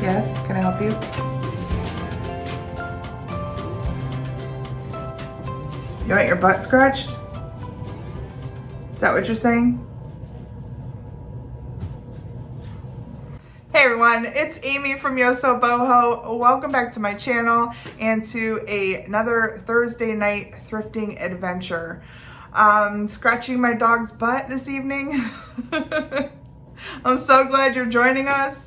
Yes, can I help you? You want your butt scratched? Is that what you're saying? Hey everyone, it's Amy from YosoBoho. Welcome back to my channel and to another Thursday night thrifting adventure. Scratching my dog's butt this evening. I'm so glad you're joining us.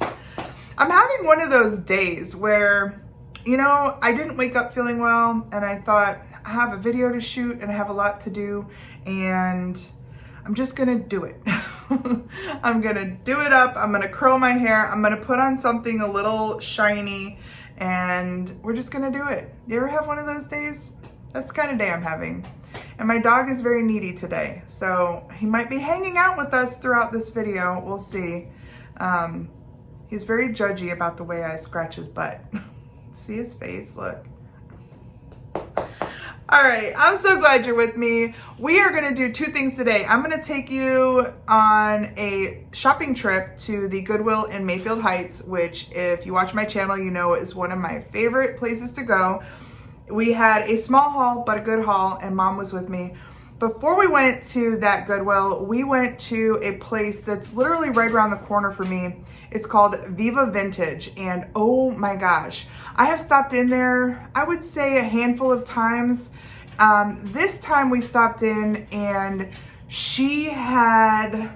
I'm having one of those days where, you know, I didn't wake up feeling well and I thought I have a video to shoot and I have a lot to do and I'm just gonna do it. I'm gonna do it up. I'm gonna curl my hair. I'm gonna put on something a little shiny and we're just gonna do it. You ever have one of those days? That's the kind of day I'm having. And my dog is very needy today, so he might be hanging out with us throughout this video. We'll see. He's very judgy about the way I scratch his butt. See his face, look. All right, I'm so glad you're with me. We are gonna do two things today. I'm gonna take you on a shopping trip to the Goodwill in Mayfield Heights, which if you watch my channel, you know is one of my favorite places to go. We had a small haul, but a good haul, and Mom was with me. Before we went to that Goodwill, we went to a place that's literally right around the corner for me. It's called Viva Vintage, and oh my gosh, I have stopped in there, I would say a handful of times. This time we stopped in and she had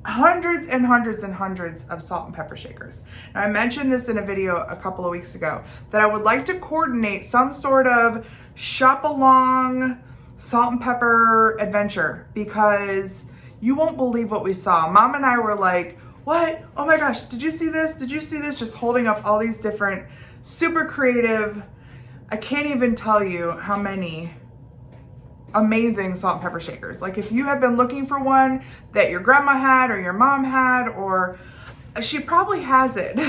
hundreds and hundreds and hundreds of salt and pepper shakers. Now, I mentioned this in a video a couple of weeks ago that I would like to coordinate some sort of shop along salt and pepper adventure because you won't believe what we saw. Mom and I were like, what? Oh my gosh, did you see this? Did you see this? Just holding up all these different super creative, I can't even tell you how many amazing salt and pepper shakers. Like if you have been looking for one that your grandma had or your mom had, or she probably has it.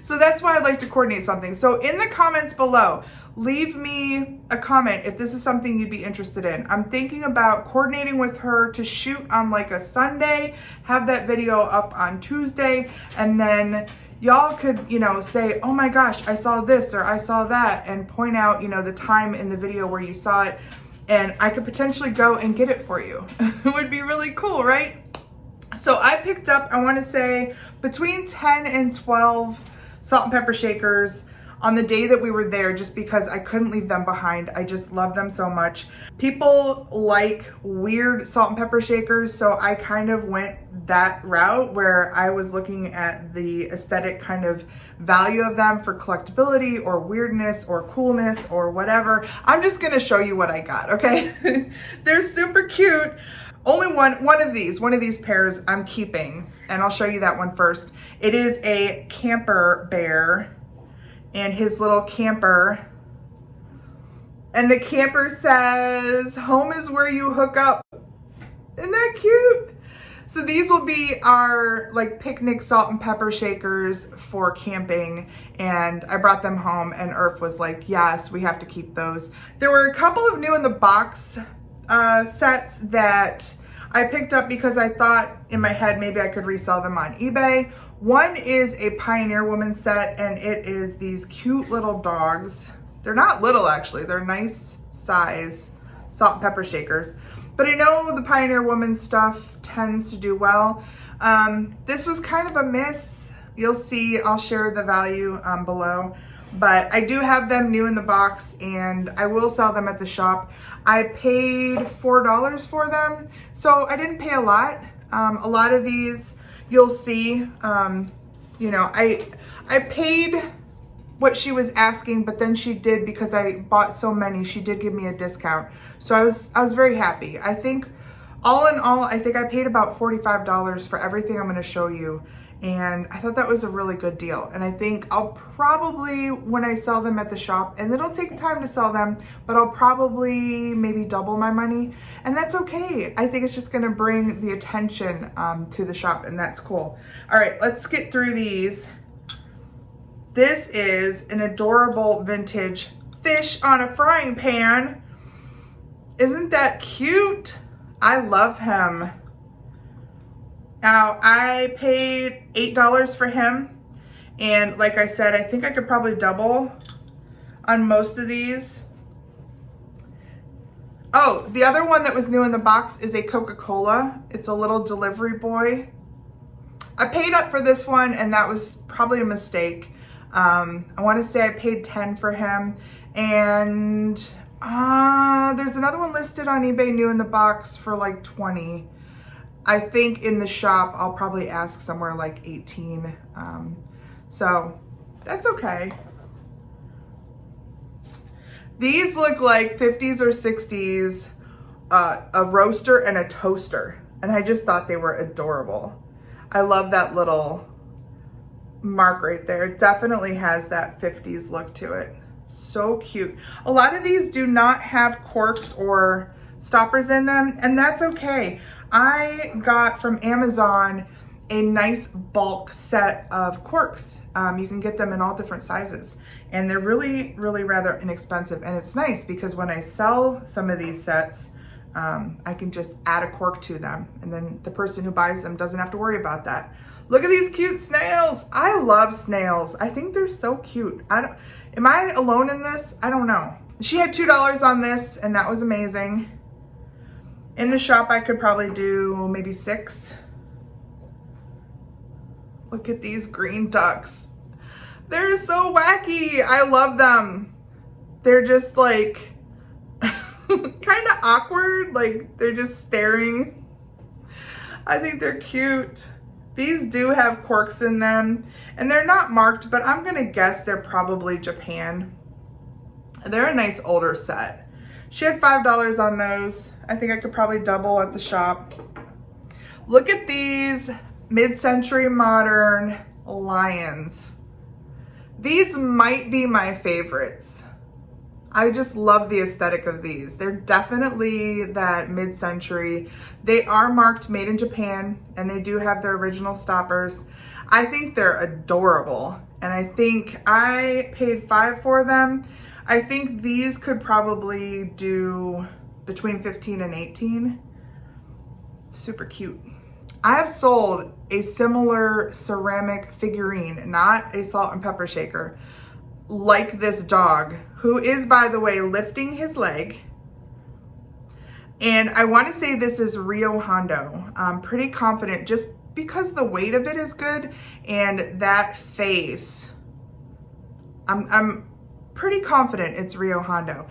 So that's why I'd like to coordinate something. So in the comments below, leave me a comment if this is something you'd be interested in. I'm thinking about coordinating with her to shoot on like a Sunday, have that video up on Tuesday, and then y'all could, you know, say, oh my gosh, I saw this or I saw that, and point out, you know, the time in the video where you saw it, and I could potentially go and get it for you. It would be really cool, right? So I picked up, I wanna say, between 10 and 12 salt and pepper shakers on the day that we were there, just because I couldn't leave them behind. I just love them so much. People like weird salt and pepper shakers, so I kind of went that route where I was looking at the aesthetic kind of value of them for collectability or weirdness or coolness or whatever. I'm just gonna show you what I got, okay? They're super cute. Only one of these pairs I'm keeping, and I'll show you that one first. It is a camper bear and his little camper. And the camper says, home is where you hook up. Isn't that cute? So these will be our like picnic salt and pepper shakers for camping. And I brought them home and Irf was like, yes, we have to keep those. There were a couple of new in the box sets that I picked up because I thought in my head maybe I could resell them on eBay. One is a Pioneer Woman set, and it is these cute little dogs. They're not little actually, they're nice size salt and pepper shakers. But I know the Pioneer Woman stuff tends to do well. This was kind of a miss. You'll see, I'll share the value below. But I do have them new in the box and I will sell them at the shop. I paid $4 for them, so I didn't pay a lot. A lot of these, you'll see, you know, I paid what she was asking, but then she did, because I bought so many, she did give me a discount. So I was very happy. I think all in all, I think I paid about $45 for everything I'm gonna show you. And I thought that was a really good deal. And I think I'll probably, when I sell them at the shop, and it'll take time to sell them, but I'll probably maybe double my money. And that's okay. I think it's just gonna bring the attention to the shop, and that's cool. All right, let's get through these. This is an adorable vintage fish on a frying pan. Isn't that cute? I love him. Now, I paid $8 for him, And like I said, I think I could probably double on most of these. Oh, the other one that was new in the box is a Coca-Cola. It's a little delivery boy. I paid up for this one, and that was probably a mistake. I want to say I paid 10 for him, and there's another one listed on eBay new in the box for like 20. I think in the shop I'll probably ask somewhere like 18. So that's okay. These look like 50s or 60s, a roaster and a toaster. And I just thought they were adorable. I love that little mark right there. It definitely has that 50s look to it. So cute. A lot of these do not have corks or stoppers in them, and that's okay. I got from Amazon a nice bulk set of corks. You can get them in all different sizes, and they're really, really rather inexpensive. And it's nice because when I sell some of these sets, I can just add a cork to them, and then the person who buys them doesn't have to worry about that. Look at these cute snails. I love snails. I think they're so cute. Am I alone in this? I don't know. She had $2 on this, and that was amazing. In the shop, I could probably do maybe 6. Look at these green ducks. They're so wacky. I love them. They're just like kind of awkward. Like they're just staring. I think they're cute. These do have corks in them, and they're not marked, but I'm gonna guess they're probably Japan. They're a nice older set. She had $5 on those. I think I could probably double at the shop. Look at these mid-century modern lions. These might be my favorites. I just love the aesthetic of these. They're definitely that mid-century. They are marked made in Japan, and they do have their original stoppers. I think they're adorable, and I think I paid $5 for them. I think these could probably do between 15 and 18. Super cute. I have sold a similar ceramic figurine, not a salt and pepper shaker, like this dog, who is, by the way, lifting his leg. And I want to say this is Rio Hondo. I'm pretty confident just because the weight of it is good, and that face, I'm pretty confident it's Rio Hondo.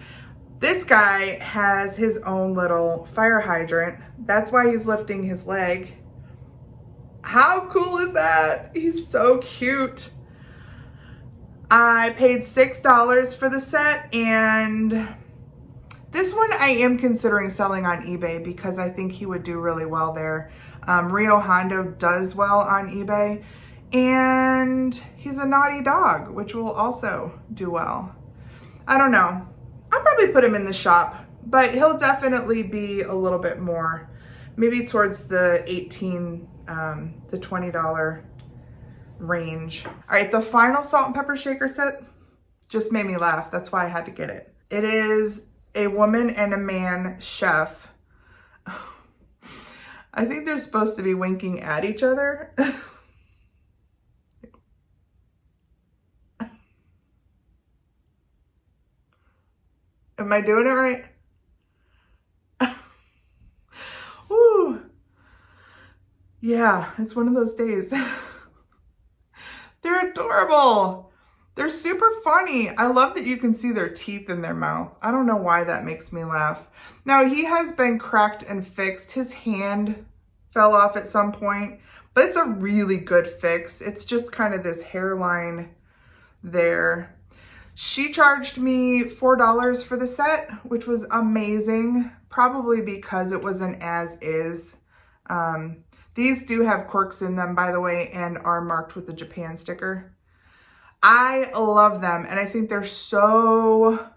This guy has his own little fire hydrant. That's why he's lifting his leg. How cool is that? He's so cute. I paid $6 for the set, and this one I am considering selling on eBay because I think he would do really well there. Rio Hondo does well on eBay, and he's a naughty dog, which will also do well. I don't know. I'll probably put him in the shop, but he'll definitely be a little bit more, maybe towards the $18 to $20 range. All right, the final salt and pepper shaker set just made me laugh. That's why I had to get it. It is a woman and a man chef. I think they're supposed to be winking at each other. Am I doing it right? Ooh. Yeah, it's one of those days. They're adorable. They're super funny. I love that you can see their teeth in their mouth. I don't know why that makes me laugh. Now, he has been cracked and fixed. His hand fell off at some point, but it's a really good fix. It's just kind of this hairline there. She charged me $4 for the set, which was amazing, probably because it was an as-is. These do have corks in them, by the way, and are marked with the Japan sticker. I love them, and I think they're so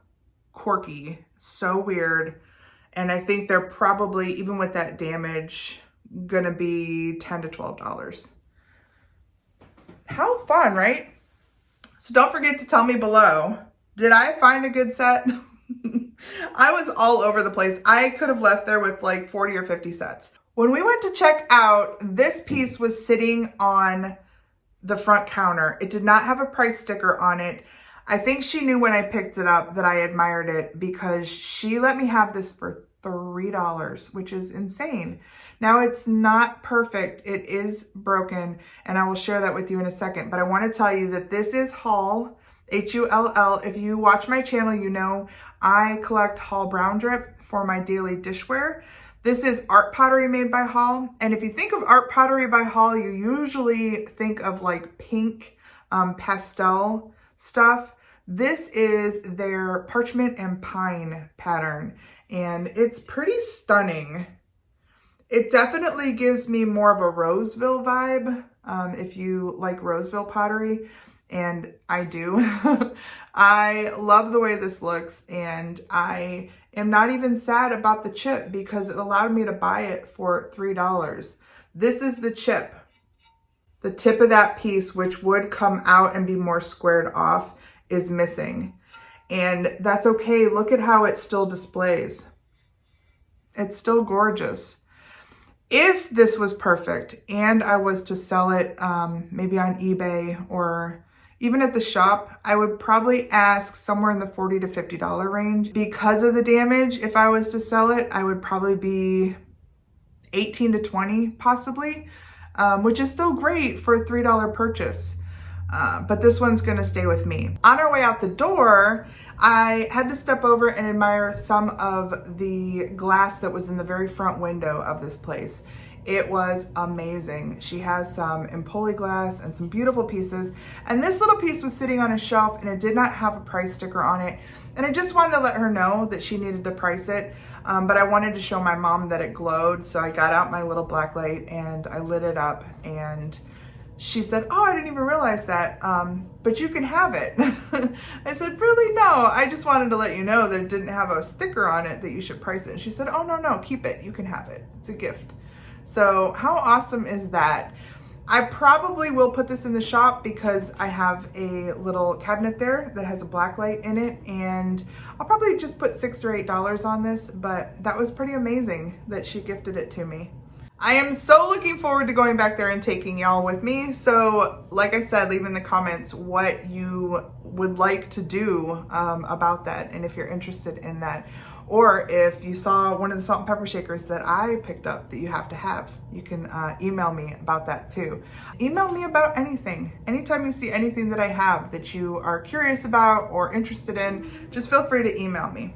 quirky, so weird, and I think they're probably, even with that damage, gonna be $10 to $12. How fun, right? So don't forget to tell me below, did I find a good set? I was all over the place. I could have left there with like 40 or 50 sets. When we went to check out, this piece was sitting on the front counter. It did not have a price sticker on it. I think she knew when I picked it up that I admired it because she let me have this for $3, which is insane. Now it's not perfect. It is broken, and I will share that with you in a second. But I want to tell you that this is Hull, Hull. If you watch my channel, you know I collect Hull brown drip for my daily dishware. This is art pottery made by Hull. And if you think of art pottery by Hull, you usually think of like pink pastel stuff. This is their parchment and pine pattern, and it's pretty stunning. It definitely gives me more of a Roseville vibe, if you like Roseville pottery, and I do. I love the way this looks, and I am not even sad about the chip because it allowed me to buy it for $3. This is the chip. The tip of that piece, which would come out and be more squared off, is missing. And that's okay. Look at how it still displays. It's still gorgeous. If this was perfect and I was to sell it maybe on eBay or even at the shop, I would probably ask somewhere in the $40 to $50 range. Because of the damage, if I was to sell it, I would probably be 18 to 20 possibly, which is still great for a $3 purchase. But this one's gonna stay with me. On our way out the door, I had to step over and admire some of the glass that was in the very front window of this place. It was amazing. She has some Empoli glass and some beautiful pieces. And this little piece was sitting on a shelf and it did not have a price sticker on it. And I just wanted to let her know that she needed to price it. But I wanted to show my mom that it glowed. So I got out my little black light and I lit it up, and she said, "Oh, I didn't even realize that, but you can have it." I said, "Really? No, I just wanted to let you know that it didn't have a sticker on it that you should price it." And she said, "Oh, no, keep it. You can have it. It's a gift." So how awesome is that? I probably will put this in the shop because I have a little cabinet there that has a black light in it, and I'll probably just put $6 or $8 on this, but that was pretty amazing that she gifted it to me. I am so looking forward to going back there and taking y'all with me. So like I said, leave in the comments what you would like to do about that, and if you're interested in that. Or if you saw one of the salt and pepper shakers that I picked up that you have to have, you can email me about that too. Email me about anything. Anytime you see anything that I have that you are curious about or interested in, just feel free to email me.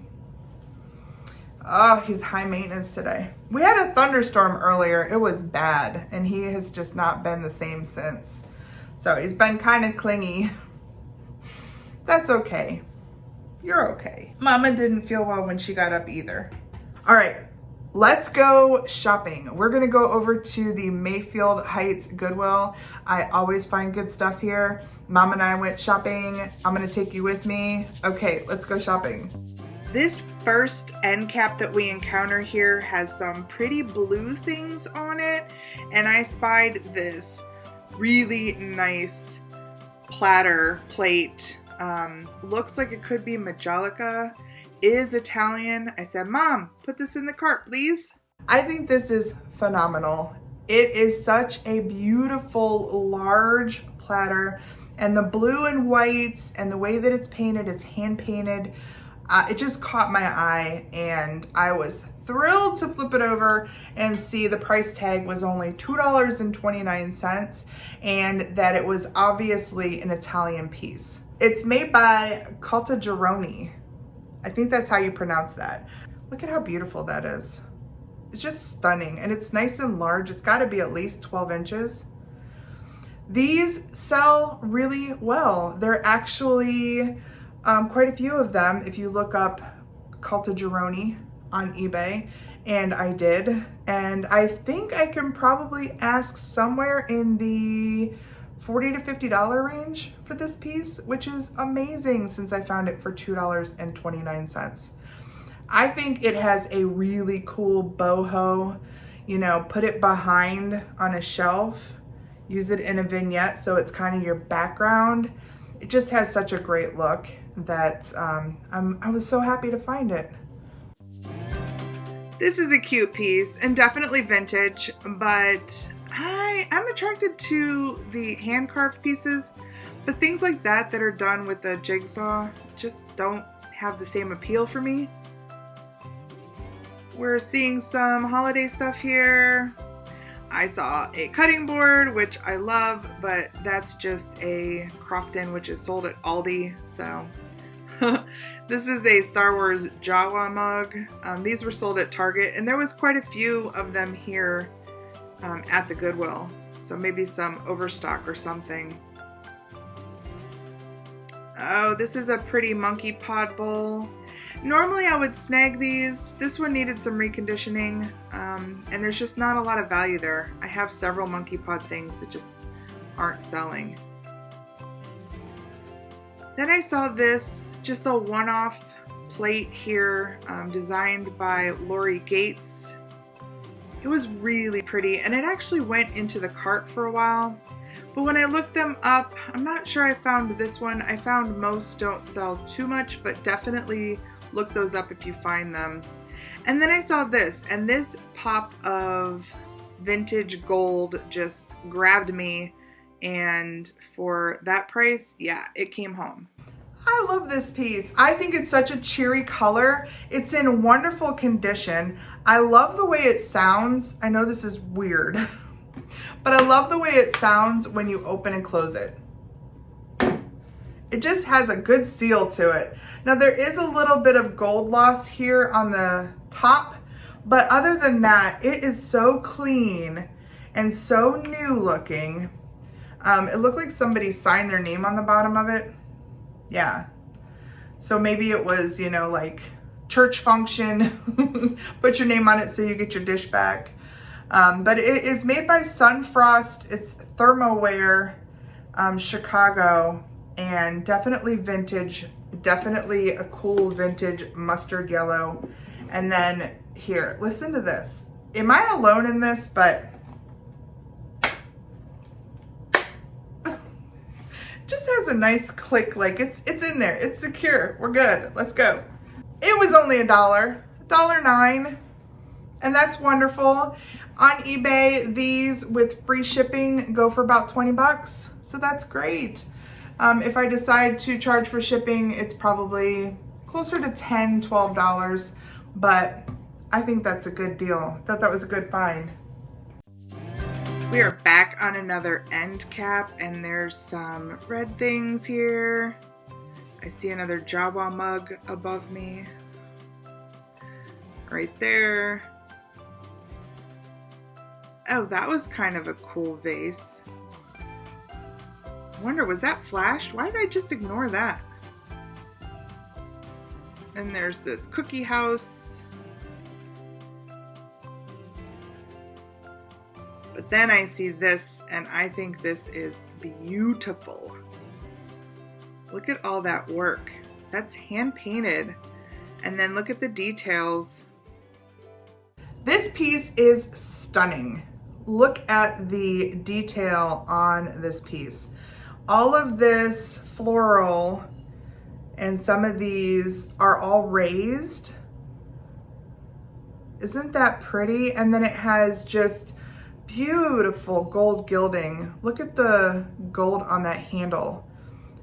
Oh, he's high maintenance today. We had a thunderstorm earlier. It was bad, and he has just not been the same since. So he's been kind of clingy. That's okay. You're okay. Mama didn't feel well when she got up either. All right, let's go shopping. We're gonna go over to the Mayfield Heights Goodwill. I always find good stuff here. Mom and I went shopping. I'm gonna take you with me. Okay, let's go shopping. This first end cap that we encounter here has some pretty blue things on it, and I spied this really nice platter plate. Looks like it could be Majolica, is Italian. I said, "Mom, put this in the cart, please." I think this is phenomenal. It is such a beautiful, large platter, and the blue and whites and the way that it's painted, it's hand painted. It just caught my eye, and I was thrilled to flip it over and see the price tag was only $2.29, and that it was obviously an Italian piece. It's made by Caltagirone. I think that's how you pronounce that. Look at how beautiful that is. It's just stunning, and it's nice and large. It's got to be at least 12 inches. These sell really well. There are actually quite a few of them if you look up Caltagirone on eBay, and I did. And I think I can probably ask somewhere in the $40 to $50 range for this piece, which is amazing since I found it for $2.29. I think it has a really cool boho, you know, put it behind on a shelf, use it in a vignette so it's kind of your background. It just has such a great look that I was so happy to find it. This is a cute piece and definitely vintage, but I'm attracted to the hand carved pieces, but things like that that are done with a jigsaw just don't have the same appeal for me. We're seeing some holiday stuff here. I saw a cutting board, which I love, but that's just a Crofton, which is sold at Aldi, so. This is a Star Wars Jawa mug. These were sold at Target, and there was quite a few of them here at the Goodwill, so maybe some overstock or something. Oh, this is a pretty monkey pod bowl. Normally I would snag these. This one needed some reconditioning, and there's just not a lot of value there. I have several monkey pod things that just aren't selling. Then I saw this, just a one-off plate here, designed by Lori Gates. It was really pretty, and it actually went into the cart for a while. But when I looked them up, I'm not sure I found this one. I found most don't sell too much, but definitely look those up if you find them. And then I saw this, and this pop of vintage gold just grabbed me. And for that price, yeah, it came home. I love this piece. I think it's such a cheery color. It's in wonderful condition. I love the way it sounds. I know this is weird, but I love the way it sounds when you open and close it. It just has a good seal to it. Now there is a little bit of gold loss here on the top, but other than that, it is so clean and so new looking. It looked like somebody signed their name on the bottom of it. Yeah. So maybe it was, you know, like church function, put your name on it so you get your dish back. But it is made by Sunfrost. It's thermoware, Chicago, and definitely vintage, definitely a cool vintage mustard yellow. And then here, listen to this. Am I alone in this? But just has a nice click, like it's in there, it's secure, we're good, let's go. It was only $1.09, and that's wonderful. On eBay, these with free shipping go for about 20 bucks, so that's great. If I decide to charge for shipping, it's probably closer to $10, $12, but I think that's a good deal. I thought that was a good find. We are back on another end cap, and there's some red things here. I see another Jawa mug above me. Right there. Oh, that was kind of a cool vase. I wonder, was that flashed? Why did I just ignore that? And there's this cookie house. But then I see this, and I think this is beautiful. Look at all that work. That's hand painted. And then look at the details. This piece is stunning. Look at the detail on this piece. All of this floral and some of these are all raised. Isn't that pretty? And then it has just beautiful gold gilding. Look at the gold on that handle.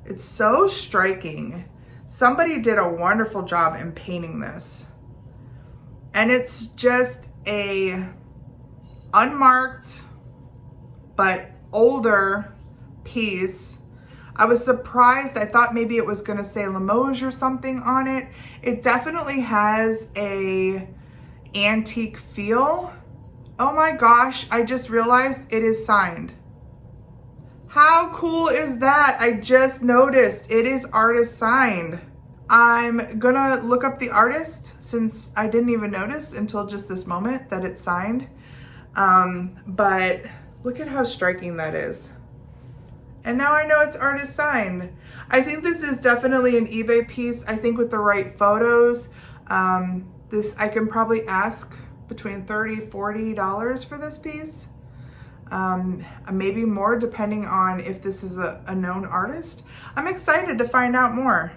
It's so striking. Somebody did a wonderful job in painting this. And it's just a unmarked but older piece. I was surprised. I thought maybe it was gonna say Limoges or something on it. It definitely has a antique feel. Oh my gosh, I just realized it is signed. How cool is that? I just noticed it is artist signed. I'm gonna look up the artist since I didn't even notice until just this moment that it's signed. But look at how striking that is. And now I know it's artist signed. I think this is definitely an eBay piece. I think with the right photos, this I can probably ask between $30, $40 for this piece. Maybe more depending on if this is a known artist. I'm excited to find out more.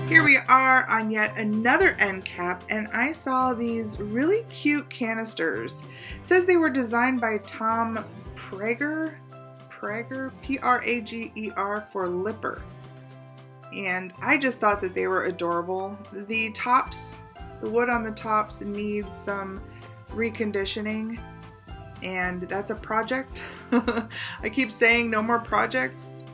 Here we are on yet another end cap, and I saw these really cute canisters. It says they were designed by Tom Prager, P-R-A-G-E-R, for Lipper. And I just thought that they were adorable. The tops, the wood on the tops needs some reconditioning, and that's a project. I keep saying no more projects.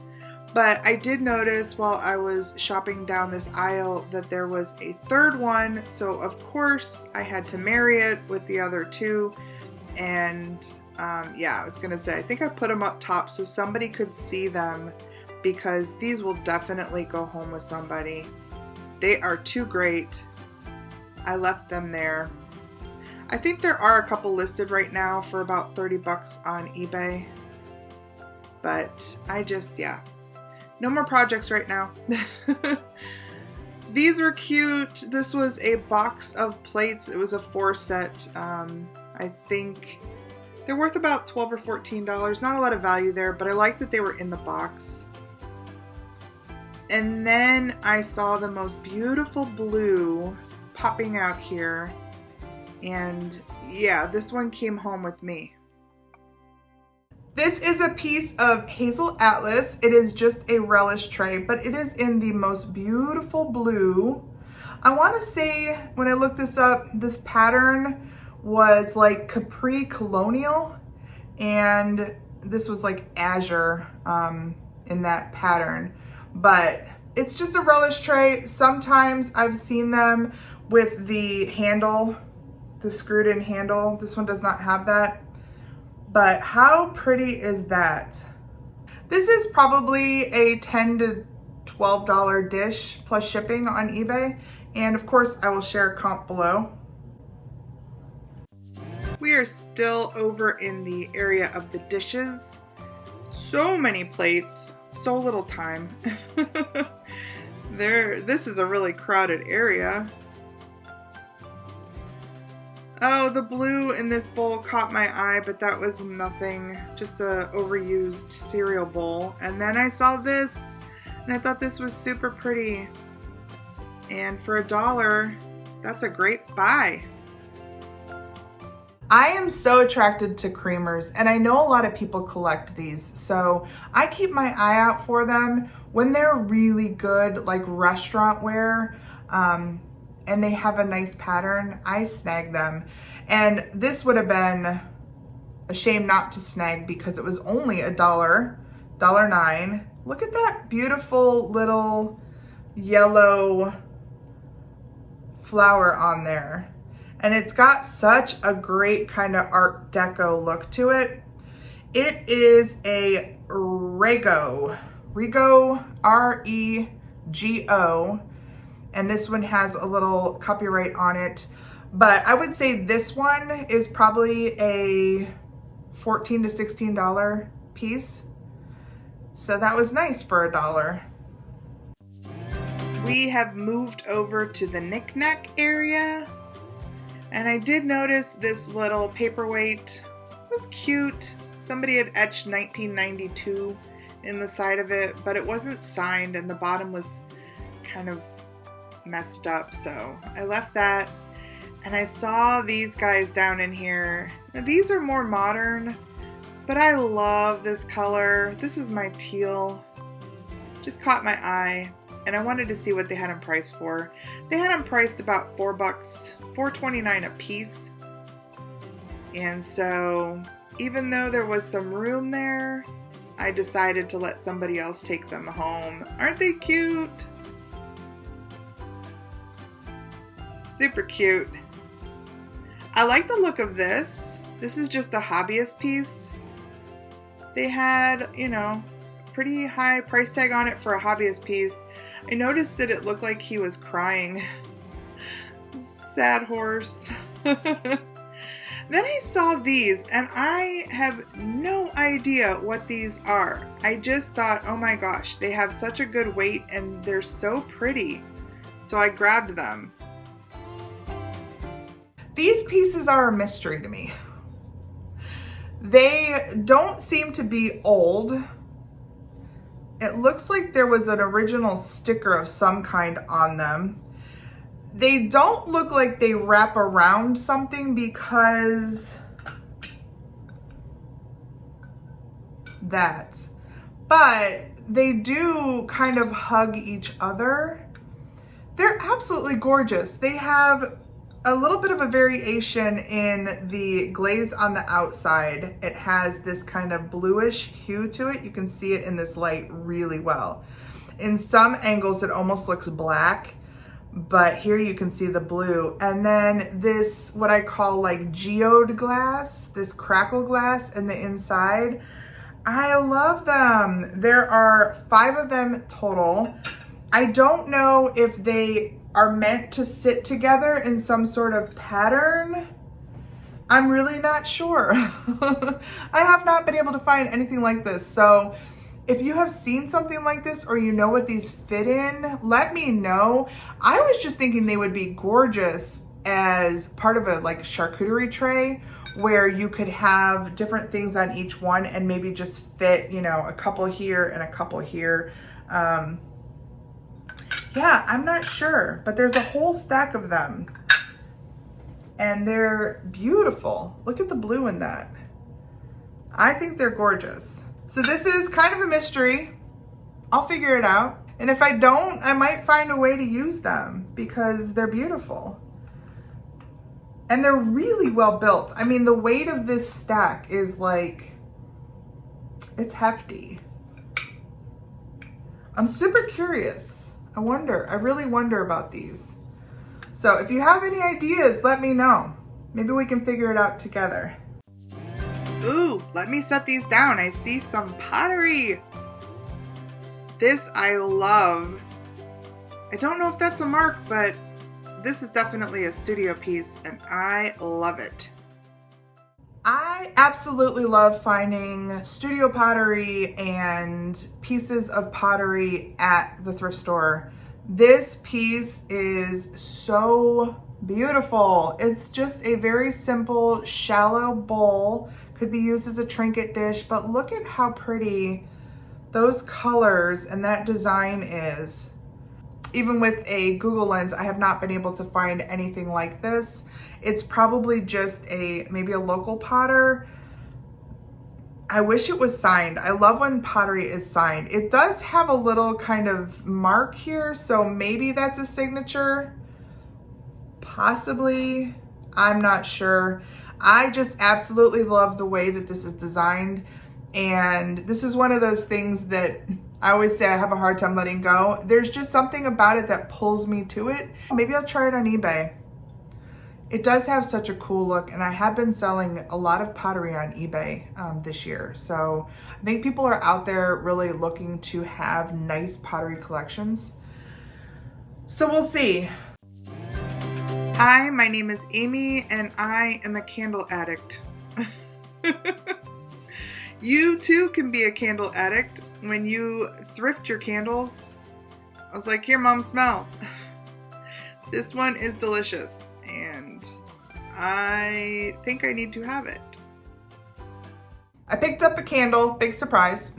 But I did notice while I was shopping down this aisle that there was a third one, so of course I had to marry it with the other two. And yeah, I was gonna say, I think I put them up top so somebody could see them, because these will definitely go home with somebody. They are too great. I left them there. I think there are a couple listed right now for about 30 bucks on eBay. But I just, yeah. No more projects right now. These were cute. This was a box of plates. It was a 4 set. I think they're worth about $12 or $14. Not a lot of value there, but I like that they were in the box. And then I saw the most beautiful blue popping out here. And yeah, this one came home with me. This is a piece of Hazel Atlas. It is just a relish tray, but it is in the most beautiful blue. I want to say, when I looked this up, this pattern was like Capri Colonial, and this was like azure in that pattern. But it's just a relish tray. Sometimes I've seen them with the handle, the screwed in handle. This one does not have that. But how pretty is that? This is probably a $10 to $12 dish plus shipping on eBay. And of course, I will share a comp below. We are still over in the area of the dishes. So many plates, so little time. This is a really crowded area. Oh, the blue in this bowl caught my eye, but that was nothing. Just a overused cereal bowl. And then I saw this, and I thought this was super pretty. And for $1, that's a great buy. I am so attracted to creamers, and I know a lot of people collect these, so I keep my eye out for them when they're really good, like restaurant wear. And they have a nice pattern, I snag them. And this would have been a shame not to snag because it was only $1, $1.09. Look at that beautiful little yellow flower on there. And it's got such a great kind of Art Deco look to it. It is a Rego, R-E-G-O. And this one has a little copyright on it. But I would say this one is probably a $14 to $16 piece. So that was nice for $1. We have moved over to the knick-knack area. And I did notice this little paperweight. It was cute. Somebody had etched 1992 in the side of it, but it wasn't signed, and the bottom was kind of messed up, so I left that. And I saw these guys down in here. Now, these are more modern, but I love this color. This is my teal. Just caught my eye, and I wanted to see what they had them priced for. They had them priced about $4, $4.29 a piece. And so even though there was some room there, I decided to let somebody else take them home. Aren't they cute? Super cute. I like the look of this. This is just a hobbyist piece. They had, you know, pretty high price tag on it for a hobbyist piece. I noticed that it looked like he was crying. Sad horse. Then I saw these, and I have no idea what these are. I just thought, oh my gosh, they have such a good weight and they're so pretty. So I grabbed them. These pieces are a mystery to me. They don't seem to be old. It looks like there was an original sticker of some kind on them. They don't look like they wrap around something because that, but they do kind of hug each other. They're absolutely gorgeous. They have a little bit of a variation in the glaze on the outside. It has this kind of bluish hue to it. You can see it in this light really well. In some angles, it almost looks black, but here you can see the blue. And then this, what I call like geode glass, this crackle glass in the inside. I love them. There are 5 of them total. I don't know if they are meant to sit together in some sort of pattern. I'm really not sure. I have not been able to find anything like this. So if you have seen something like this or you know what these fit in, let me know. I was just thinking they would be gorgeous as part of a like charcuterie tray where you could have different things on each one and maybe just fit, you know, a couple here and a couple here. Yeah, I'm not sure, but there's a whole stack of them and they're beautiful. Look at the blue in that. I think they're gorgeous. So this is kind of a mystery. I'll figure it out. And if I don't, I might find a way to use them because they're beautiful. And they're really well built. I mean, the weight of this stack is like, it's hefty. I'm super curious. I really wonder about these. So if you have any ideas, let me know. Maybe we can figure it out together. Ooh, let me set these down. I see some pottery. This I love. I don't know if that's a mark, but this is definitely a studio piece and I love it. I absolutely love finding studio pottery and pieces of pottery at the thrift store. This piece is so beautiful. It's just a very simple, shallow bowl. Could be used as a trinket dish, but look at how pretty those colors and that design is. Even with a Google lens, I have not been able to find anything like this. It's probably just maybe a local potter. I wish it was signed. I love when pottery is signed. It does have a little kind of mark here, so maybe that's a signature. Possibly, I'm not sure. I just absolutely love the way that this is designed. And this is one of those things that I always say I have a hard time letting go. There's just something about it that pulls me to it. Maybe I'll try it on eBay. It does have such a cool look, and I have been selling a lot of pottery on eBay this year. So I think people are out there really looking to have nice pottery collections. So we'll see. Hi, my name is Amy, and I am a candle addict. You too can be a candle addict when you thrift your candles. I was like, here, Mom, smell. This one is delicious, and I think I need to have it. I picked up a candle, big surprise.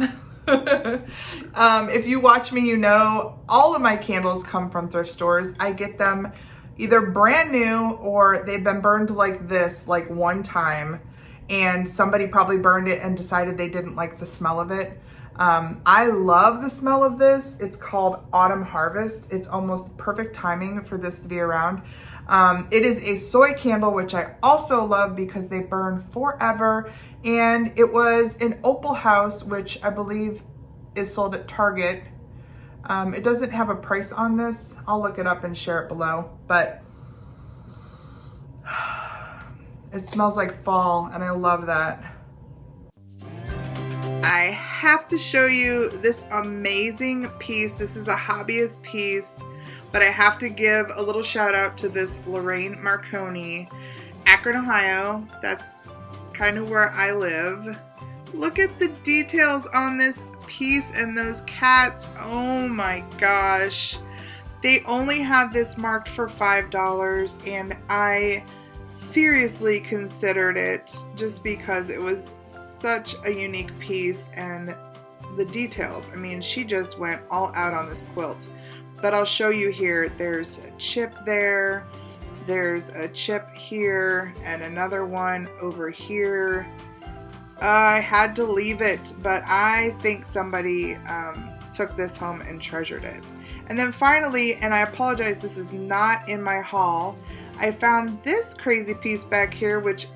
If you watch me, you know all of my candles come from thrift stores. I get them either brand new or they've been burned like this like one time, and somebody probably burned it and decided they didn't like the smell of it. I love the smell of this. It's called Autumn Harvest. It's almost perfect timing for this to be around. It is a soy candle, which I also love because they burn forever. And it was an Opal House, which I believe is sold at Target. It doesn't have a price on this. I'll look it up and share it below, but it smells like fall and I love that. I have to show you this amazing piece. This is a hobbyist piece, but I have to give a little shout out to this Lorraine Marconi, Akron, Ohio. That's kind of where I live. Look at the details on this piece and those cats. Oh my gosh. They only had this marked for $5 and I seriously considered it just because it was such a unique piece and the details. I mean, she just went all out on this quilt. But I'll show you here. There's a chip there. There's a chip here and another one over here. I had to leave it, but I think somebody took this home and treasured it. And then finally, and I apologize, this is not in my haul, I found this crazy piece back here, which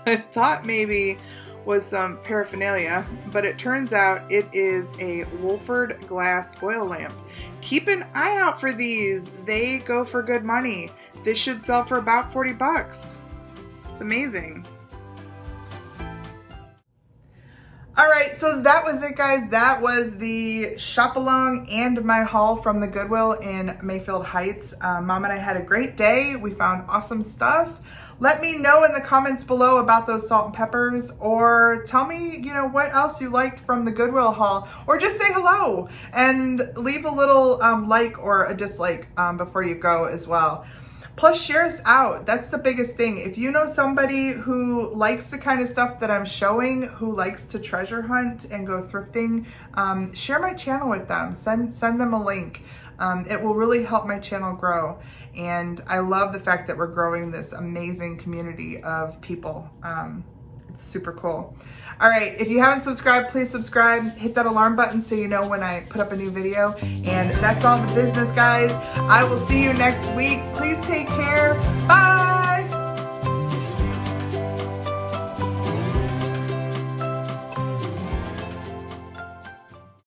I thought maybe was some paraphernalia, but it turns out it is a Wolford glass oil lamp. Keep an eye out for these. They go for good money. This should sell for about 40 bucks. It's amazing. All right, so that was it, guys. That was the shop along and my haul from the Goodwill in Mayfield Heights. Mom and I had a great day. We found awesome stuff. Let me know in the comments below about those salt and peppers, or tell me, you know, what else you liked from the Goodwill haul, or just say hello and leave a little like or a dislike before you go as well. Plus, share us out. That's the biggest thing. If you know somebody who likes the kind of stuff that I'm showing, who likes to treasure hunt and go thrifting, share my channel with them. Send them a link. It will really help my channel grow. And I love the fact that we're growing this amazing community of people. It's super cool. All right, if you haven't subscribed, please subscribe. Hit that alarm button so you know when I put up a new video. And that's all the business, guys. I will see you next week. Please take care.